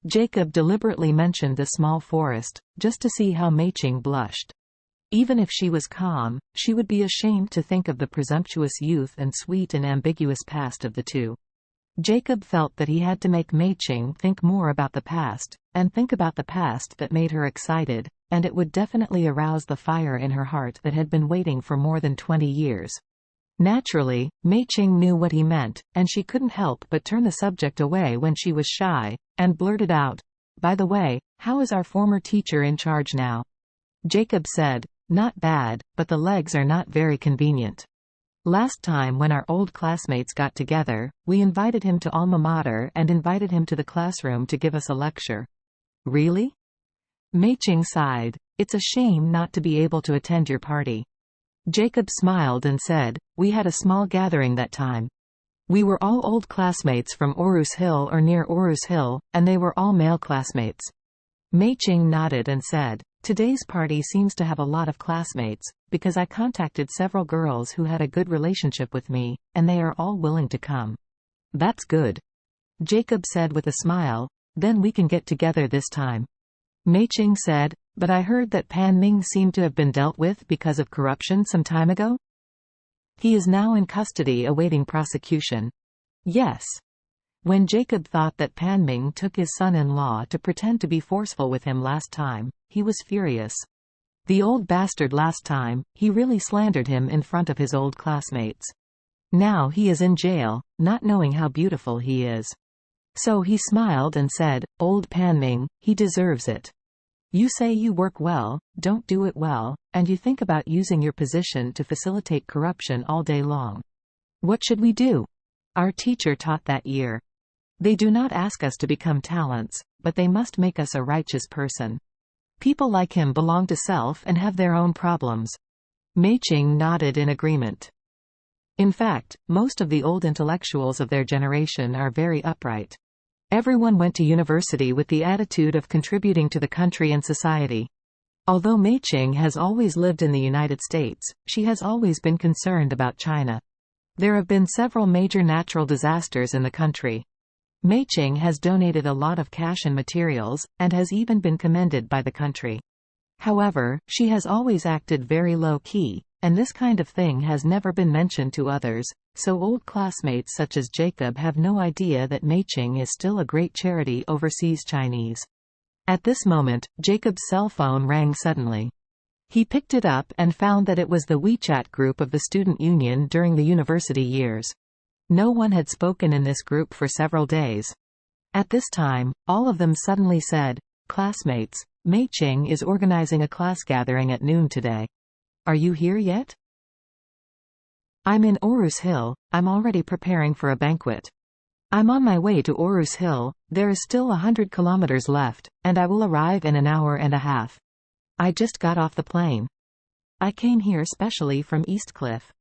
Jacob deliberately mentioned the small forest, just to see how Mei-Ching blushed. Even if she was calm, she would be ashamed to think of the presumptuous youth and sweet and ambiguous past of the two. Jacob felt that he had to make Mei-Ching think more about the past, and think about the past that made her excited, and it would definitely arouse the fire in her heart that had been waiting for more than 20 years. Naturally, Mei-Ching knew what he meant, and she couldn't help but turn the subject away when she was shy, and blurted out, "By the way, how is our former teacher in charge now?" Jacob said, "Not bad, but the legs are not very convenient. Last time when our old classmates got together, we invited him to Alma Mater and invited him to the classroom to give us a lecture." "Really?" Mei-Ching sighed. "It's a shame not to be able to attend your party." Jacob smiled and said, "We had a small gathering that time. We were all old classmates from Orus Hill or near Orus Hill, and they were all male classmates." Mei-Ching nodded and said, "Today's party seems to have a lot of classmates, because I contacted several girls who had a good relationship with me, and they are all willing to come." "That's good," Jacob said with a smile. "Then we can get together this time." Mei-Ching said, "But I heard that Pan Ming seemed to have been dealt with because of corruption some time ago?" "He is now in custody awaiting prosecution." "Yes." When Jacob thought that Pan Ming took his son-in-law to pretend to be forceful with him last time, he was furious. The old bastard last time, he really slandered him in front of his old classmates. Now he is in jail, not knowing how beautiful he is. So he smiled and said, "Old Pan Ming, he deserves it. You say you work well, don't do it well, and you think about using your position to facilitate corruption all day long. What should we do? Our teacher taught that year. They do not ask us to become talents, but they must make us a righteous person. People like him belong to self and have their own problems." Mei-Ching nodded in agreement. In fact, most of the old intellectuals of their generation are very upright. Everyone went to university with the attitude of contributing to the country and society. Although Mei-Ching has always lived in the United States, she has always been concerned about China. There have been several major natural disasters in the country. Mei-Ching has donated a lot of cash and materials, and has even been commended by the country. However, she has always acted very low-key, and this kind of thing has never been mentioned to others, so old classmates such as Jacob have no idea that Mei-Ching is still a great charity overseas Chinese. At this moment, Jacob's cell phone rang suddenly. He picked it up and found that it was the WeChat group of the student union during the university years. No one had spoken in this group for several days. At this time, all of them suddenly said, "Classmates, Mei-Ching is organizing a class gathering at noon today. Are you here yet?" "I'm in Orus Hill, I'm already preparing for a banquet. I'm on my way to Orus Hill, there is still 100 kilometers left, and I will arrive in an hour and a half. I just got off the plane. I came here specially from East Cliff."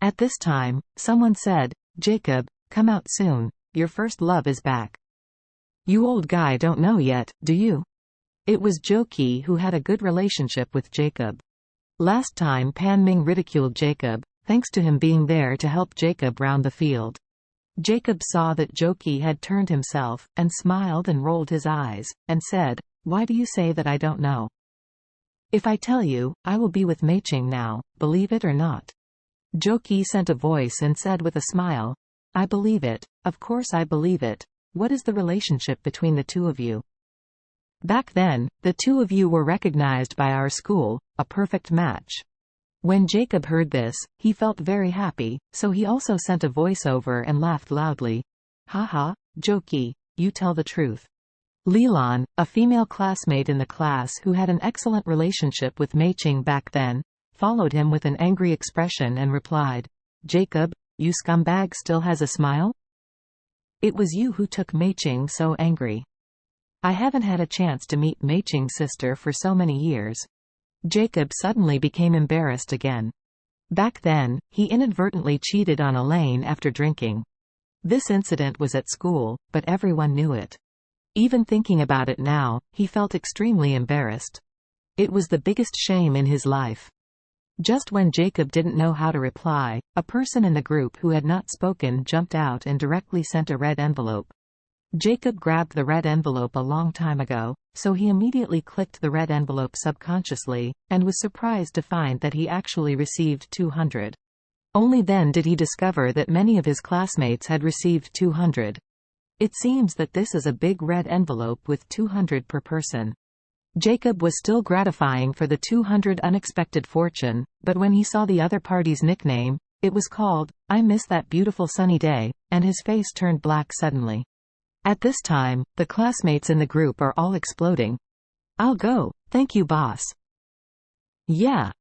At this time, someone said, "Jacob, come out soon, your first love is back." "You old guy don't know yet, do you?" It was Joki who had a good relationship with Jacob. Last time Pan Ming ridiculed Jacob, thanks to him being there to help Jacob round the field. Jacob saw that Joki had turned himself, and smiled and rolled his eyes, and said, "Why do you say that I don't know? If I tell you, I will be with Mei-Ching now, believe it or not." Joki sent a voice and said with a smile, "I believe it, of course I believe it. What is the relationship between the two of you?" "Back then, the two of you were recognized by our school, a perfect match." When Jacob heard this, he felt very happy, so he also sent a voiceover and laughed loudly. "Haha, Joki, you tell the truth." Lilan, a female classmate in the class who had an excellent relationship with Mei-Ching back then, followed him with an angry expression and replied, "Jacob, you scumbag still has a smile? It was you who took Mei-Ching so angry. I haven't had a chance to meet Mei-Ching's sister for so many years." Jacob suddenly became embarrassed again. Back then, he inadvertently cheated on Elaine after drinking. This incident was at school, but everyone knew it. Even thinking about it now, he felt extremely embarrassed. It was the biggest shame in his life. Just when Jacob didn't know how to reply, a person in the group who had not spoken jumped out and directly sent a red envelope. Jacob grabbed the red envelope a long time ago, so he immediately clicked the red envelope subconsciously, and was surprised to find that he actually received 200. Only then did he discover that many of his classmates had received 200. It seems that this is a big red envelope with 200 per person. Jacob was still gratifying for the 200 unexpected fortune, but when he saw the other party's nickname, it was called, "I Miss That Beautiful Sunny Day," and his face turned black suddenly. At this time, the classmates in the group are all exploding. "I'll go, thank you boss." "Yeah.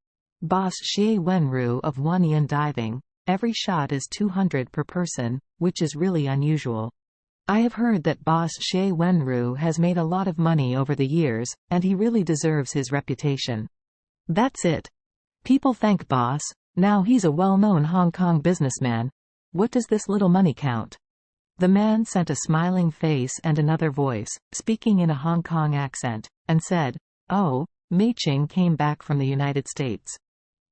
Boss Xie Wenru of Wanyan Diving. Every shot is 200 per person, which is really unusual. I have heard that Boss Xie Wenru has made a lot of money over the years, and he really deserves his reputation. That's it. People thank Boss. Now he's a well-known Hong Kong businessman. What does this little money count?" The man sent a smiling face and another voice, speaking in a Hong Kong accent, and said, "Oh, Mei Ching came back from the United States.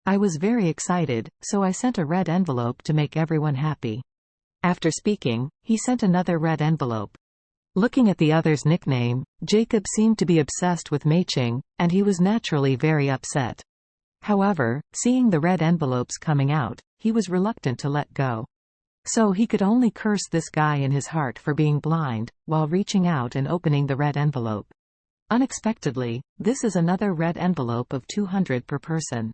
I was very excited, so I sent a red envelope to make everyone happy." After speaking, he sent another red envelope. Looking at the other's nickname, Jacob seemed to be obsessed with Mei Ching, and he was naturally very upset. However, seeing the red envelopes coming out, he was reluctant to let go. So he could only curse this guy in his heart for being blind, while reaching out and opening the red envelope. Unexpectedly, this is another red envelope of 200 per person.